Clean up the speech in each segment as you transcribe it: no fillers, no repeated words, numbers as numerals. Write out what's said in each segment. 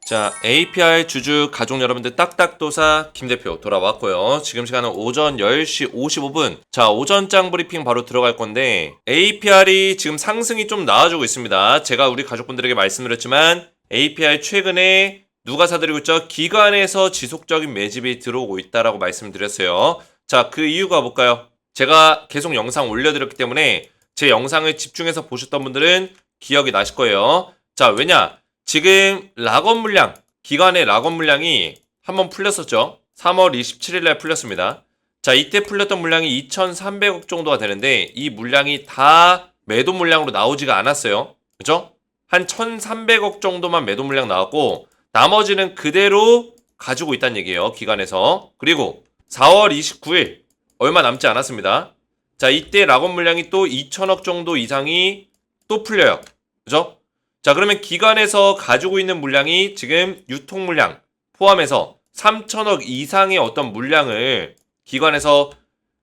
자, APR 주주 가족 여러분들 딱딱도사 김 대표 돌아왔고요. 지금 시간은 오전 10시 55분. 자, 오전장 브리핑 바로 들어갈 건데 APR이 지금 상승이 좀 나와주고 있습니다. 제가 우리 가족분들에게 말씀드렸지만 APR 최근에 누가 사들이고 있죠? 기관에서 지속적인 매집이 들어오고 있다라고 말씀드렸어요. 자, 그 이유가 뭘까요? 제가 계속 영상 올려드렸기 때문에 제 영상을 집중해서 보셨던 분들은 기억이 나실 거예요. 자, 왜냐? 지금 락업 물량, 기관의 락업 물량이 한번 풀렸었죠. 3월 27일 날 풀렸습니다. 자, 이때 풀렸던 물량이 2,300억 정도가 되는데 이 물량이 다 매도 물량으로 나오지가 않았어요. 그죠? 한 1,300억 정도만 매도 물량 나왔고 나머지는 그대로 가지고 있다는 얘기예요. 기관에서. 그리고 4월 29일 얼마 남지 않았습니다. 자, 이때 락업 물량이 또 2,000억 정도 이상이 또 풀려요. 그죠? 자, 그러면 기관에서 가지고 있는 물량이 지금 유통 물량 포함해서 3천억 이상의 어떤 물량을 기관에서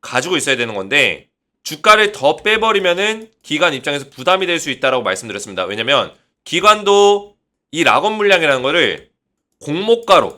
가지고 있어야 되는 건데 주가를 더 빼버리면은 기관 입장에서 부담이 될 수 있다라고 말씀드렸습니다. 왜냐면 기관도 이 락업 물량이라는 거를 공모가로,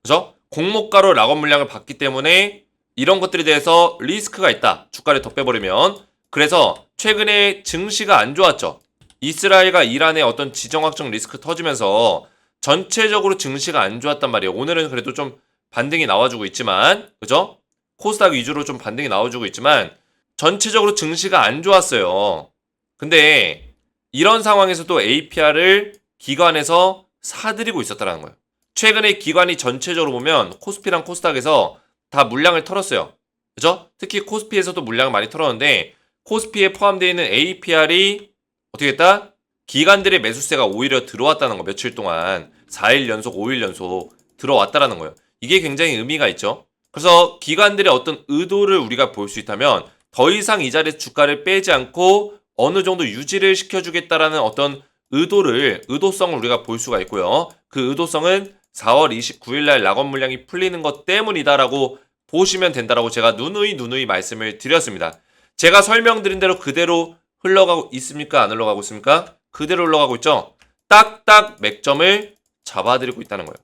그죠? 공모가로 락업 물량을 받기 때문에 이런 것들에 대해서 리스크가 있다. 주가를 더 빼버리면. 그래서 최근에 증시가 안 좋았죠. 이스라엘과 이란의 어떤 지정학적 리스크 터지면서 전체적으로 증시가 안 좋았단 말이에요. 오늘은 그래도 좀 반등이 나와주고 있지만, 그죠? 코스닥 위주로 좀 반등이 나와주고 있지만, 전체적으로 증시가 안 좋았어요. 근데 이런 상황에서도 APR을 기관에서 사들이고 있었다는 거예요. 최근에 기관이 전체적으로 보면 코스피랑 코스닥에서 다 물량을 털었어요. 그죠? 특히 코스피에서도 물량을 많이 털었는데, 코스피에 포함되어 있는 APR이 어떻게 했다? 기관들의 매수세가 오히려 들어왔다는 거. 며칠 동안 4일 연속 5일 연속 들어왔다라는 거예요. 이게 굉장히 의미가 있죠. 그래서 기관들의 어떤 의도를 우리가 볼 수 있다면 더 이상 이 자리에서 주가를 빼지 않고 어느 정도 유지를 시켜주겠다라는 어떤 의도성을 우리가 볼 수가 있고요. 그 의도성은 4월 29일 날 락업 물량이 풀리는 것 때문이다라고 보시면 된다라고 제가 누누이 말씀을 드렸습니다. 제가 설명드린 대로 그대로 흘러가고 있습니까? 안 흘러가고 있습니까? 그대로 흘러가고 있죠? 딱딱 맥점을 잡아드리고 있다는 거예요.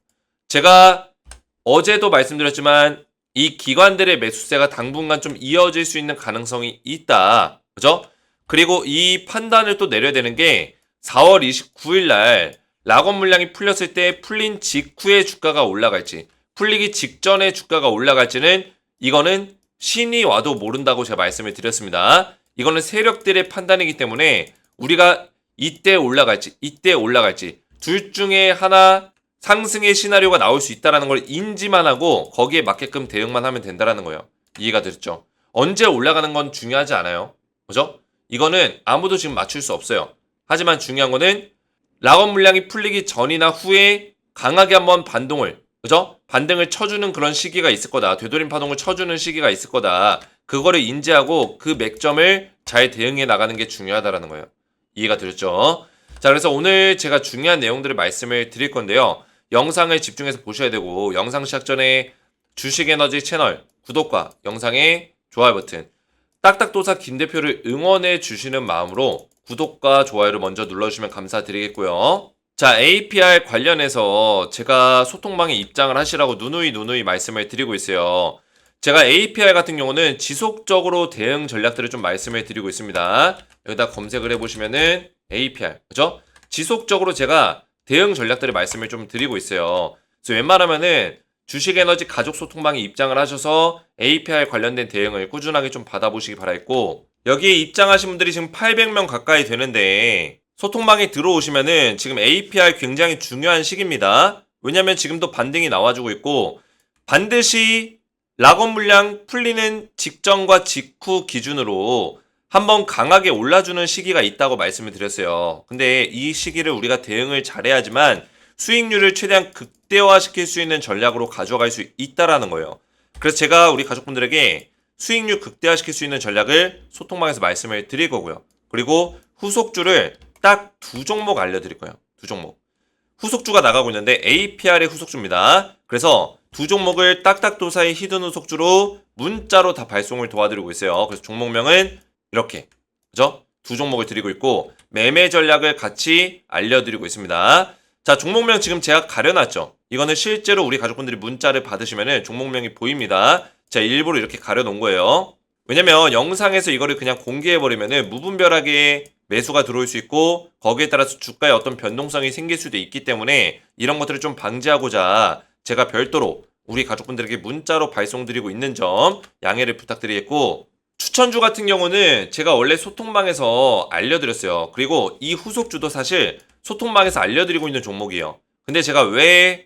제가 어제도 말씀드렸지만 이 기관들의 매수세가 당분간 좀 이어질 수 있는 가능성이 있다. 그죠? 그리고 이 판단을 또 내려야 되는 게 4월 29일 날 락업 물량이 풀렸을 때 풀린 직후에 주가가 올라갈지 풀리기 직전에 주가가 올라갈지는 이거는 신이 와도 모른다고 제가 말씀을 드렸습니다. 이거는 세력들의 판단이기 때문에 우리가 이때 올라갈지 둘 중에 하나 상승의 시나리오가 나올 수 있다는 걸 인지만 하고 거기에 맞게끔 대응만 하면 된다는 거예요. 이해가 되셨죠? 언제 올라가는 건 중요하지 않아요. 그죠? 이거는 아무도 지금 맞출 수 없어요. 하지만 중요한 거는 락업 물량이 풀리기 전이나 후에 강하게 한번 반등을, 그죠? 반등을 쳐주는 그런 시기가 있을 거다. 되돌림 파동을 쳐주는 시기가 있을 거다. 그거를 인지하고 그 맥점을 잘 대응해 나가는 게 중요하다라는 거예요. 이해가 되셨죠? 자, 그래서 오늘 제가 중요한 내용들을 말씀을 드릴 건데요. 영상을 집중해서 보셔야 되고 영상 시작 전에 주식에너지 채널 구독과 영상의 좋아요 버튼 딱딱도사 김 대표를 응원해 주시는 마음으로 구독과 좋아요를 먼저 눌러주시면 감사드리겠고요. 자, APR 관련해서 제가 소통방에 입장을 하시라고 누누이 말씀을 드리고 있어요. 제가 APR 같은 경우는 지속적으로 대응 전략들을 좀 말씀을 드리고 있습니다. 여기다 검색을 해보시면은 APR, 그죠? 지속적으로 제가 대응 전략들을 말씀을 좀 드리고 있어요. 그래서 웬만하면은 주식에너지 가족 소통방에 입장을 하셔서 APR 관련된 대응을 꾸준하게 좀 받아보시기 바라겠고, 여기에 입장하신 분들이 지금 800명 가까이 되는데 소통방에 들어오시면은 지금 APR 굉장히 중요한 시기입니다. 왜냐면 지금도 반등이 나와주고 있고 반드시 락업 물량 풀리는 직전과 직후 기준으로 한번 강하게 올라주는 시기가 있다고 말씀을 드렸어요. 근데 이 시기를 우리가 대응을 잘해야지만 수익률을 최대한 극대화시킬 수 있는 전략으로 가져갈 수 있다라는 거예요. 그래서 제가 우리 가족분들에게 수익률 극대화시킬 수 있는 전략을 소통방에서 말씀을 드릴 거고요. 그리고 후속주를 딱 두 종목 알려드릴 거예요. 두 종목. 후속주가 나가고 있는데 APR의 후속주입니다. 그래서 두 종목을 딱딱도사의 히든 후속주로 문자로 다 발송을 도와드리고 있어요. 그래서 종목명은 이렇게, 그죠? 두 종목을 드리고 있고 매매 전략을 같이 알려드리고 있습니다. 자, 종목명 지금 제가 가려놨죠. 이거는 실제로 우리 가족분들이 문자를 받으시면은 종목명이 보입니다. 제가 일부러 이렇게 가려놓은 거예요. 왜냐면 영상에서 이거를 그냥 공개해버리면은 무분별하게 매수가 들어올 수 있고 거기에 따라서 주가에 어떤 변동성이 생길 수도 있기 때문에 이런 것들을 좀 방지하고자 제가 별도로 우리 가족분들에게 문자로 발송드리고 있는 점 양해를 부탁드리겠고, 추천주 같은 경우는 제가 원래 소통방에서 알려드렸어요. 그리고 이 후속주도 사실 소통방에서 알려드리고 있는 종목이에요. 근데 제가 왜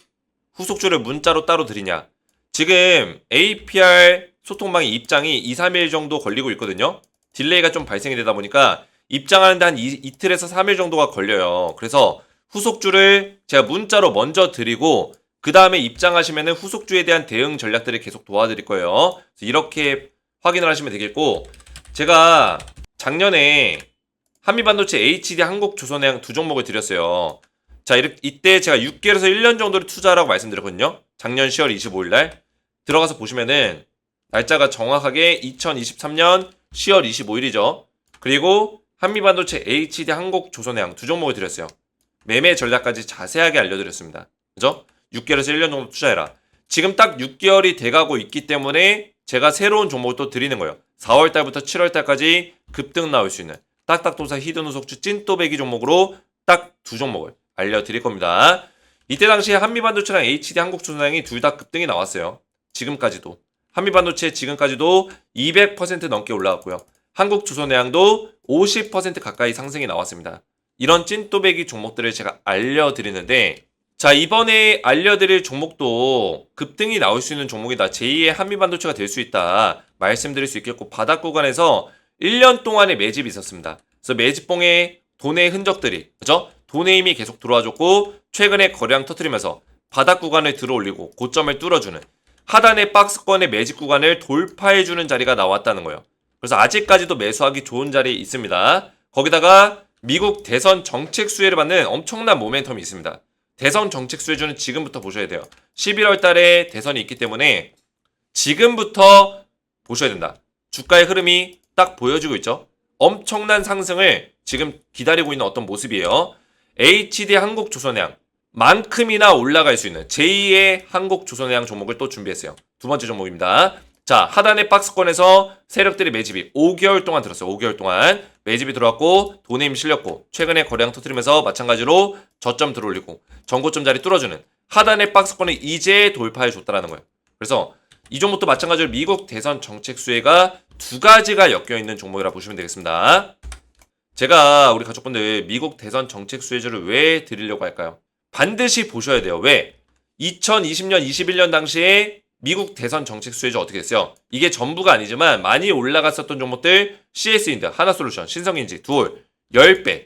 후속주를 문자로 따로 드리냐, 지금 APR 소통방의 입장이 2, 3일 정도 걸리고 있거든요. 딜레이가 좀 발생이 되다 보니까 입장하는데 한 이틀에서 3일 정도가 걸려요. 그래서 후속주를 제가 문자로 먼저 드리고 그 다음에 입장하시면은 후속주에 대한 대응 전략들을 계속 도와드릴 거예요. 그래서 이렇게 확인을 하시면 되겠고, 제가 작년에 한미반도체, HD, 한국조선해양 두 종목을 드렸어요. 자, 이때 제가 6개월에서 1년 정도를 투자하라고 말씀드렸거든요. 작년 10월 25일 날 들어가서 보시면은 날짜가 정확하게 2023년 10월 25일이죠. 그리고 한미반도체, HD, 한국조선해양 두 종목을 드렸어요. 매매 전략까지 자세하게 알려드렸습니다. 그죠? 6개월에서 1년 정도 투자해라. 지금 딱 6개월이 돼가고 있기 때문에 제가 새로운 종목을 또 드리는 거예요. 4월달부터 7월달까지 급등 나올 수 있는 딱딱도사 히든 후속주 찐또배기 종목으로 딱 두 종목을 알려드릴 겁니다. 이때 당시에 한미반도체랑 HD, 한국조선해양이 둘 다 급등이 나왔어요. 지금까지도. 한미반도체 지금까지도 200% 넘게 올라왔고요. 한국조선해양도 50% 가까이 상승이 나왔습니다. 이런 찐또배기 종목들을 제가 알려드리는데, 자, 이번에 알려드릴 종목도 급등이 나올 수 있는 종목이다. 제2의 한미반도체가 될 수 있다. 말씀드릴 수 있겠고, 바닥 구간에서 1년 동안의 매집이 있었습니다. 그래서 매집봉의 돈의 흔적들이, 그죠? 돈의 힘이 계속 들어와줬고, 최근에 거래량 터트리면서 바닥 구간을 들어올리고 고점을 뚫어주는 하단의 박스권의 매집 구간을 돌파해주는 자리가 나왔다는 거예요. 그래서 아직까지도 매수하기 좋은 자리에 있습니다. 거기다가 미국 대선 정책 수혜를 받는 엄청난 모멘텀이 있습니다. 대선 정책 수혜주는 지금부터 보셔야 돼요. 11월 달에 대선이 있기 때문에 지금부터 보셔야 된다. 주가의 흐름이 딱 보여주고 있죠. 엄청난 상승을 지금 기다리고 있는 어떤 모습이에요. HD 한국조선해양 만큼이나 올라갈 수 있는 제2의 한국조선해양 종목을 또 준비했어요. 두 번째 종목입니다. 자, 하단의 박스권에서 세력들이 매집이 5개월 동안 들었어요. 5개월 동안 매집이 들어왔고 돈의 힘 실렸고 최근에 거래량 터뜨리면서 마찬가지로 저점 들어올리고 전고점 자리 뚫어주는 하단의 박스권을 이제 돌파해 줬다라는 거예요. 그래서 이 종목도 마찬가지로 미국 대선 정책 수혜가 두 가지가 엮여있는 종목이라 보시면 되겠습니다. 제가 우리 가족분들 미국 대선 정책 수혜주를 왜 드리려고 할까요? 반드시 보셔야 돼요. 왜? 2020년, 21년 당시에 미국 대선 정책 수혜주 어떻게 됐어요? 이게 전부가 아니지만 많이 올라갔었던 종목들 CS인드, 하나솔루션, 신성인지, 두올, 10배,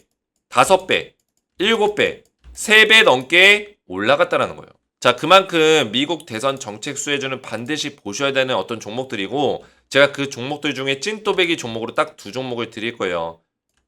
5배, 7배, 3배 넘게 올라갔다라는 거예요. 자, 그만큼 미국 대선 정책 수혜주는 반드시 보셔야 되는 어떤 종목들이고 제가 그 종목들 중에 찐또배기 종목으로 딱 두 종목을 드릴 거예요.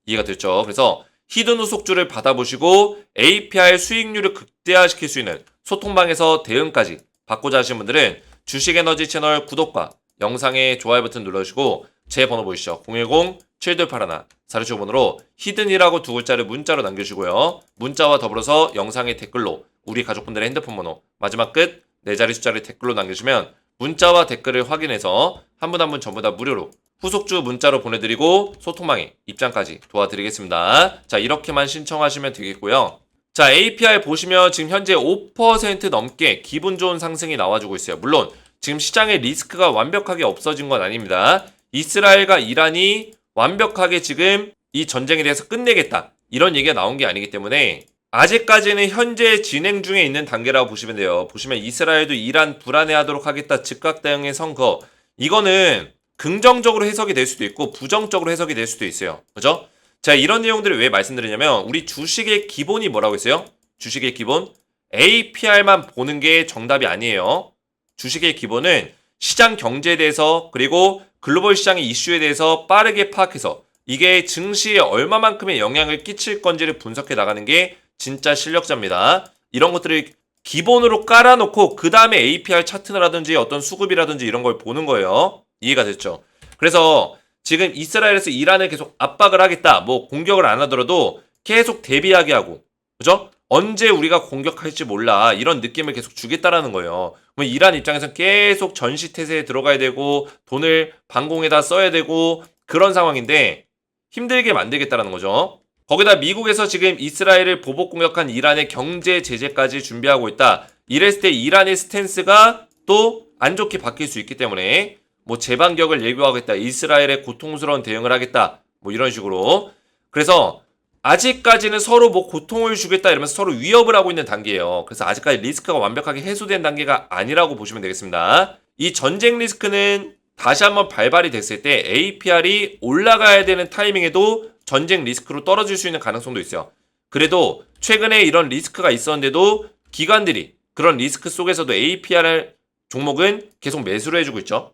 이해가 됐죠? 그래서 히든 후속주를 받아보시고 APR 수익률을 극대화시킬 수 있는 소통방에서 대응까지 받고자 하시는 분들은 주식에너지 채널 구독과 영상에 좋아요 버튼 눌러주시고 제 번호 보이시죠? 010-7281-4675번호로 히든이라고 두 글자를 문자로 남겨주시고요. 문자와 더불어서 영상의 댓글로 우리 가족분들의 핸드폰 번호 마지막 끝 4자리 숫자를 댓글로 남겨주시면 문자와 댓글을 확인해서 한 분 한 분 전부 다 무료로 후속주 문자로 보내드리고 소통방에 입장까지 도와드리겠습니다. 자, 이렇게만 신청하시면 되겠고요. 자, APR 보시면 지금 현재 5% 넘게 기분 좋은 상승이 나와주고 있어요. 물론 지금 시장의 리스크가 완벽하게 없어진 건 아닙니다. 이스라엘과 이란이 완벽하게 지금 이 전쟁에 대해서 끝내겠다 이런 얘기가 나온 게 아니기 때문에 아직까지는 현재 진행 중에 있는 단계라고 보시면 돼요. 보시면 이스라엘도 이란 불안해하도록 하겠다 즉각 대응의 선거, 이거는 긍정적으로 해석이 될 수도 있고 부정적으로 해석이 될 수도 있어요. 그죠? 자, 이런 내용들을 왜 말씀드리냐면 우리 주식의 기본이 뭐라고 했어요? 주식의 기본 APR만 보는 게 정답이 아니에요. 주식의 기본은 시장 경제에 대해서 그리고 글로벌 시장의 이슈에 대해서 빠르게 파악해서 이게 증시에 얼마만큼의 영향을 끼칠 건지를 분석해 나가는 게 진짜 실력자입니다. 이런 것들을 기본으로 깔아놓고 그 다음에 APR 차트라든지 어떤 수급이라든지 이런 걸 보는 거예요. 이해가 됐죠? 그래서 지금 이스라엘에서 이란을 계속 압박을 하겠다, 뭐 공격을 안 하더라도 계속 대비하게 하고, 그죠? 언제 우리가 공격할지 몰라. 이런 느낌을 계속 주겠다라는 거예요. 그럼 이란 입장에서는 계속 전시태세에 들어가야 되고 돈을 방공에다 써야 되고 그런 상황인데 힘들게 만들겠다라는 거죠. 거기다 미국에서 지금 이스라엘을 보복 공격한 이란의 경제 제재까지 준비하고 있다. 이랬을 때 이란의 스탠스가 또 안 좋게 바뀔 수 있기 때문에 뭐 재반격을 예고하겠다. 이스라엘의 고통스러운 대응을 하겠다. 뭐 이런 식으로. 그래서 아직까지는 서로 뭐 고통을 주겠다 이러면서 서로 위협을 하고 있는 단계예요. 그래서 아직까지 리스크가 완벽하게 해소된 단계가 아니라고 보시면 되겠습니다. 이 전쟁 리스크는 다시 한번 발발이 됐을 때 APR이 올라가야 되는 타이밍에도 전쟁 리스크로 떨어질 수 있는 가능성도 있어요. 그래도 최근에 이런 리스크가 있었는데도 기관들이 그런 리스크 속에서도 APR 종목은 계속 매수를 해주고 있죠.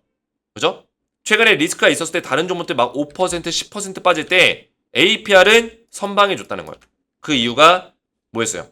그죠? 최근에 리스크가 있었을 때 다른 종목들 막 5%, 10% 빠질 때 APR은 선방해 줬다는 거예요. 그 이유가 뭐였어요?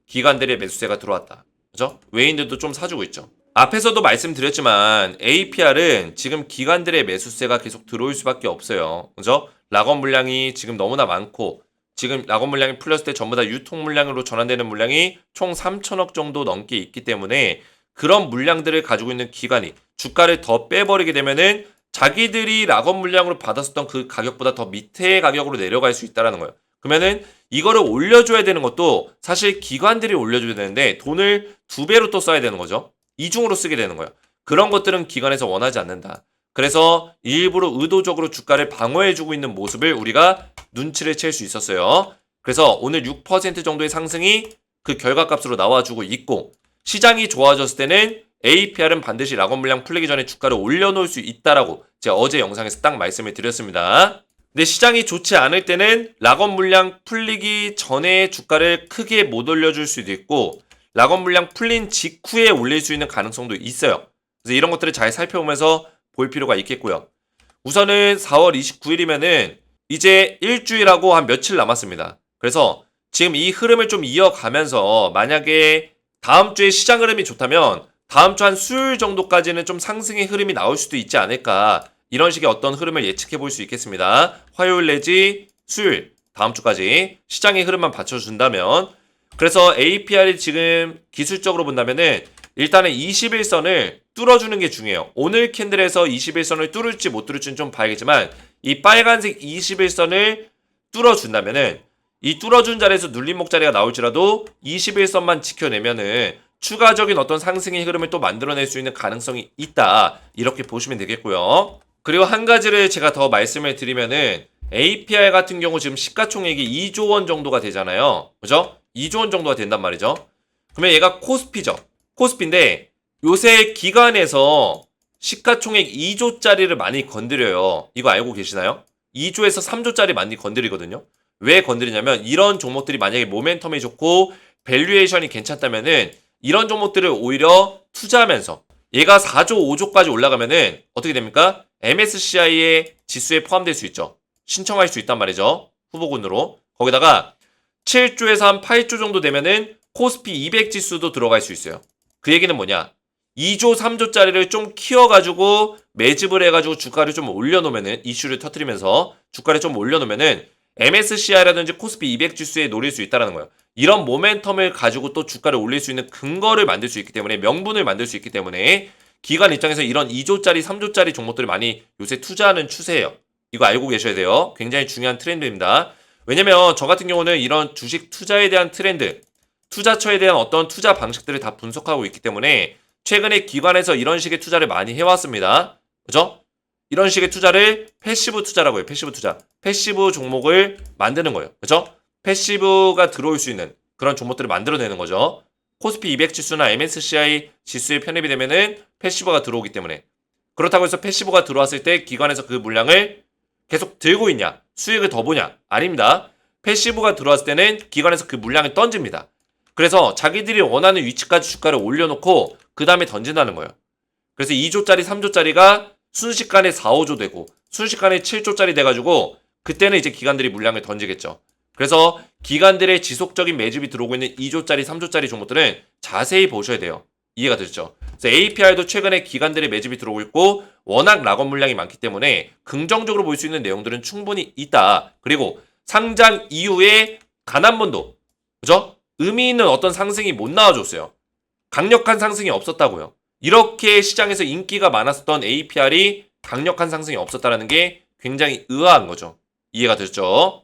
기관들의 매수세가 들어왔다. 그죠? 외인들도 좀 사주고 있죠. 앞에서도 말씀드렸지만 APR은 지금 기관들의 매수세가 계속 들어올 수밖에 없어요. 그죠? 락업 물량이 지금 너무나 많고 지금 락업 물량이 풀렸을 때 전부 다 유통 물량으로 전환되는 물량이 총 3천억 정도 넘게 있기 때문에 그런 물량들을 가지고 있는 기관이 주가를 더 빼버리게 되면은 자기들이 락업 물량으로 받았었던 그 가격보다 더 밑에 가격으로 내려갈 수 있다는 거예요. 그러면은 이거를 올려줘야 되는 것도 사실 기관들이 올려줘야 되는데 돈을 2배로 또 써야 되는 거죠. 이중으로 쓰게 되는 거예요. 그런 것들은 기관에서 원하지 않는다. 그래서 일부러 의도적으로 주가를 방어해주고 있는 모습을 우리가 눈치를 챌 수 있었어요. 그래서 오늘 6% 정도의 상승이 그 결과값으로 나와주고 있고 시장이 좋아졌을 때는 APR은 반드시 락업 물량 풀리기 전에 주가를 올려놓을 수 있다라고 제가 어제 영상에서 딱 말씀을 드렸습니다. 근데 시장이 좋지 않을 때는 락업 물량 풀리기 전에 주가를 크게 못 올려줄 수도 있고 락업 물량 풀린 직후에 올릴 수 있는 가능성도 있어요. 그래서 이런 것들을 잘 살펴보면서 볼 필요가 있겠고요. 우선은 4월 29일이면은 이제 일주일하고 한 며칠 남았습니다. 그래서 지금 이 흐름을 좀 이어가면서 만약에 다음 주에 시장 흐름이 좋다면 다음 주 한 수요일 정도까지는 좀 상승의 흐름이 나올 수도 있지 않을까 이런 식의 어떤 흐름을 예측해 볼 수 있겠습니다. 화요일 내지 수요일 다음 주까지 시장의 흐름만 받쳐준다면 그래서 APR이 지금 기술적으로 본다면은 일단은 21선을 뚫어주는 게 중요해요. 오늘 캔들에서 21선을 뚫을지 못 뚫을지는 좀 봐야겠지만 이 빨간색 21선을 뚫어준다면은 이 뚫어준 자리에서 눌림목 자리가 나올지라도 21선만 지켜내면은 추가적인 어떤 상승의 흐름을 또 만들어낼 수 있는 가능성이 있다. 이렇게 보시면 되겠고요. 그리고 한 가지를 제가 더 말씀을 드리면은 APR 같은 경우 지금 시가총액이 2조 원 정도가 되잖아요. 그죠? 2조 원 정도가 된단 말이죠. 그러면 얘가 코스피죠. 코스피인데 요새 기관에서 시가총액 2조짜리를 많이 건드려요. 이거 알고 계시나요? 2조에서 3조짜리 많이 건드리거든요. 왜 건드리냐면 이런 종목들이 만약에 모멘텀이 좋고 밸류에이션이 괜찮다면은 이런 종목들을 오히려 투자하면서 얘가 4조, 5조까지 올라가면은 어떻게 됩니까? MSCI의 지수에 포함될 수 있죠. 신청할 수 있단 말이죠. 후보군으로. 거기다가 7조에서 한 8조 정도 되면은 코스피 200 지수도 들어갈 수 있어요. 그 얘기는 뭐냐? 2조, 3조짜리를 좀 키워가지고 매집을 해가지고 주가를 좀 올려놓으면은 이슈를 터뜨리면서 주가를 좀 올려놓으면은 MSCI라든지 코스피 200 지수에 노릴 수 있다는 거예요. 이런 모멘텀을 가지고 또 주가를 올릴 수 있는 근거를 만들 수 있기 때문에 명분을 만들 수 있기 때문에 기관 입장에서 이런 2조짜리, 3조짜리 종목들을 많이 요새 투자하는 추세예요. 이거 알고 계셔야 돼요. 굉장히 중요한 트렌드입니다. 왜냐면 저 같은 경우는 이런 주식 투자에 대한 트렌드, 투자처에 대한 어떤 투자 방식들을 다 분석하고 있기 때문에 최근에 기관에서 이런 식의 투자를 많이 해왔습니다. 그죠? 이런 식의 투자를 패시브 투자라고 해요. 패시브 투자. 패시브 종목을 만드는 거예요. 그죠? 패시브가 들어올 수 있는 그런 종목들을 만들어내는 거죠. 코스피 200 지수나 MSCI 지수에 편입이 되면은 패시브가 들어오기 때문에 그렇다고 해서 패시브가 들어왔을 때 기관에서 그 물량을 계속 들고 있냐? 수익을 더 보냐? 아닙니다. 패시브가 들어왔을 때는 기관에서 그 물량을 던집니다. 그래서 자기들이 원하는 위치까지 주가를 올려놓고 그 다음에 던진다는 거예요. 그래서 2조짜리, 3조짜리가 순식간에 4, 5조 되고 순식간에 7조짜리 돼가지고 그때는 이제 기관들이 물량을 던지겠죠. 그래서 기관들의 지속적인 매집이 들어오고 있는 2조짜리, 3조짜리 종목들은 자세히 보셔야 돼요. 이해가 되죠? 그래서 APR도 최근에 기관들의 매집이 들어오고 있고 워낙 락업 물량이 많기 때문에 긍정적으로 볼 수 있는 내용들은 충분히 있다. 그리고 상장 이후에 단 한 번도 그죠? 의미 있는 어떤 상승이 못 나와줬어요. 강력한 상승이 없었다고요. 이렇게 시장에서 인기가 많았었던 APR이 강력한 상승이 없었다는 게 굉장히 의아한 거죠. 이해가 됐죠?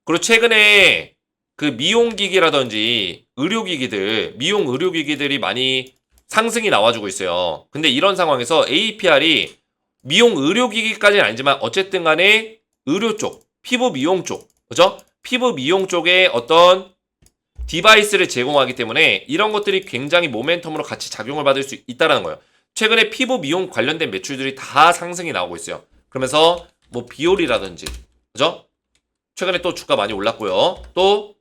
그리고 최근에 그 미용기기라든지 의료기기들, 미용 의료기기들이 많이 상승이 나와주고 있어요. 근데 이런 상황에서 APR이 미용 의료기기까지는 아니지만 어쨌든 간에 의료 쪽, 피부 미용 쪽, 그죠? 피부 미용 쪽에 어떤 디바이스를 제공하기 때문에 이런 것들이 굉장히 모멘텀으로 같이 작용을 받을 수 있다는 거예요. 최근에 피부 미용 관련된 매출들이 다 상승이 나오고 있어요. 그러면서 뭐 비올이라든지, 그죠? 최근에 또 주가 많이 올랐고요. 또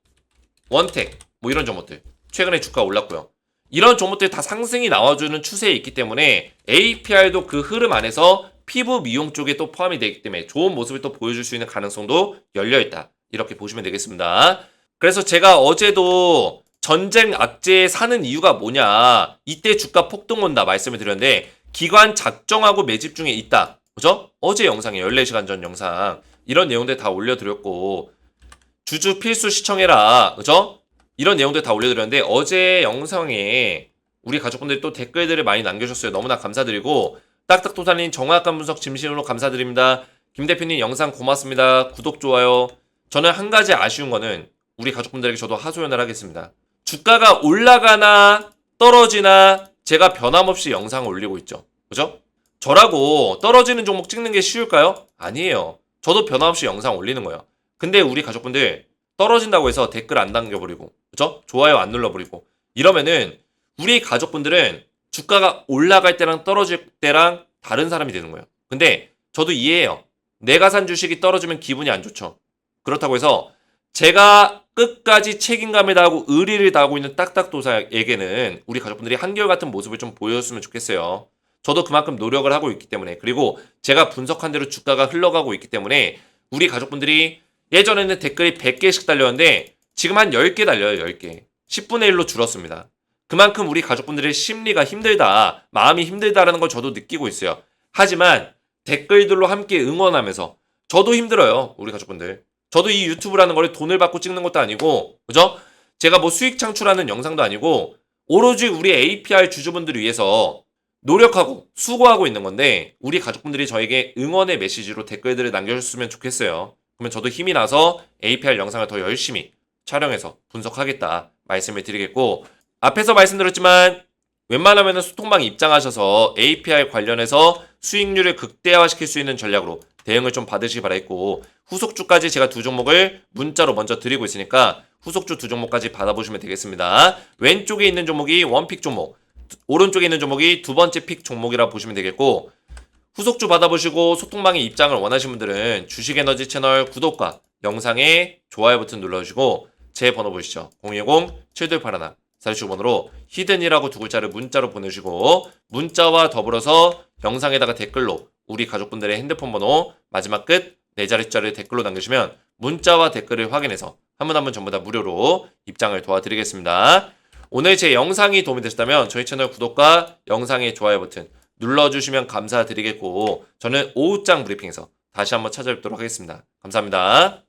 원택, 뭐 이런 종목들 최근에 주가 올랐고요. 이런 종목들이 다 상승이 나와주는 추세에 있기 때문에 APR도 그 흐름 안에서 피부 미용 쪽에 또 포함이 되기 때문에 좋은 모습을 또 보여줄 수 있는 가능성도 열려있다. 이렇게 보시면 되겠습니다. 그래서 제가 어제도 전쟁 악재에 사는 이유가 뭐냐, 이때 주가 폭등 온다 말씀을 드렸는데 기관 작정하고 매집 중에 있다. 그죠? 어제 영상에 14시간 전 영상 이런 내용들 다 올려드렸고 주주 필수 시청해라. 그죠? 이런 내용들 다 올려드렸는데 어제 영상에 우리 가족분들이 또 댓글들을 많이 남겨주셨어요. 너무나 감사드리고 딱딱도사님 정확한 분석 진심으로 감사드립니다. 김 대표님 영상 고맙습니다. 구독 좋아요. 저는 한 가지 아쉬운 거는 우리 가족분들에게 저도 하소연을 하겠습니다. 주가가 올라가나 떨어지나 제가 변함없이 영상을 올리고 있죠. 그죠? 저라고 떨어지는 종목 찍는 게 쉬울까요? 아니에요. 저도 변함없이 영상 올리는 거예요. 근데 우리 가족분들 떨어진다고 해서 댓글 안 남겨버리고, 그죠? 좋아요 안 눌러버리고 이러면은 우리 가족분들은 주가가 올라갈 때랑 떨어질 때랑 다른 사람이 되는 거예요. 근데 저도 이해해요. 내가 산 주식이 떨어지면 기분이 안 좋죠. 그렇다고 해서 제가 끝까지 책임감을 다하고 의리를 다하고 있는 딱딱도사에게는 우리 가족분들이 한결같은 모습을 좀 보여줬으면 좋겠어요. 저도 그만큼 노력을 하고 있기 때문에, 그리고 제가 분석한 대로 주가가 흘러가고 있기 때문에 우리 가족분들이 예전에는 댓글이 100개씩 달렸는데 지금 한 10개 달려요. 10개. 10분의 1로 줄었습니다. 그만큼 우리 가족분들의 심리가 힘들다, 마음이 힘들다라는 걸 저도 느끼고 있어요. 하지만 댓글들로 함께 응원하면서 저도 힘들어요. 우리 가족분들. 저도 이 유튜브라는 걸 돈을 받고 찍는 것도 아니고, 그죠? 제가 뭐 수익 창출하는 영상도 아니고 오로지 우리 APR 주주분들을 위해서 노력하고 수고하고 있는 건데 우리 가족분들이 저에게 응원의 메시지로 댓글들을 남겨줬으면 좋겠어요. 그러면 저도 힘이 나서 APR 영상을 더 열심히 촬영해서 분석하겠다 말씀을 드리겠고, 앞에서 말씀드렸지만 웬만하면 소통방 입장하셔서 APR 관련해서 수익률을 극대화시킬 수 있는 전략으로 대응을 좀 받으시기 바라겠고, 후속주까지 제가 두 종목을 문자로 먼저 드리고 있으니까 후속주 두 종목까지 받아보시면 되겠습니다. 왼쪽에 있는 종목이 원픽 종목, 오른쪽에 있는 종목이 두 번째 픽 종목이라 보시면 되겠고, 후속주 받아보시고 소통방의 입장을 원하시는 분들은 주식에너지 채널 구독과 영상에 좋아요 버튼 눌러주시고 제 번호 보시죠. 010-7281-46번으로 히든이라고 두 글자를 문자로 보내주시고 문자와 더불어서 영상에다가 댓글로 우리 가족분들의 핸드폰 번호 마지막 끝 4자릿자를 댓글로 남겨주시면 문자와 댓글을 확인해서 한 분 한 분 전부 다 무료로 입장을 도와드리겠습니다. 오늘 제 영상이 도움이 되셨다면 저희 채널 구독과 영상의 좋아요 버튼 눌러주시면 감사드리겠고, 저는 오후장 브리핑에서 다시 한번 찾아뵙도록 하겠습니다. 감사합니다.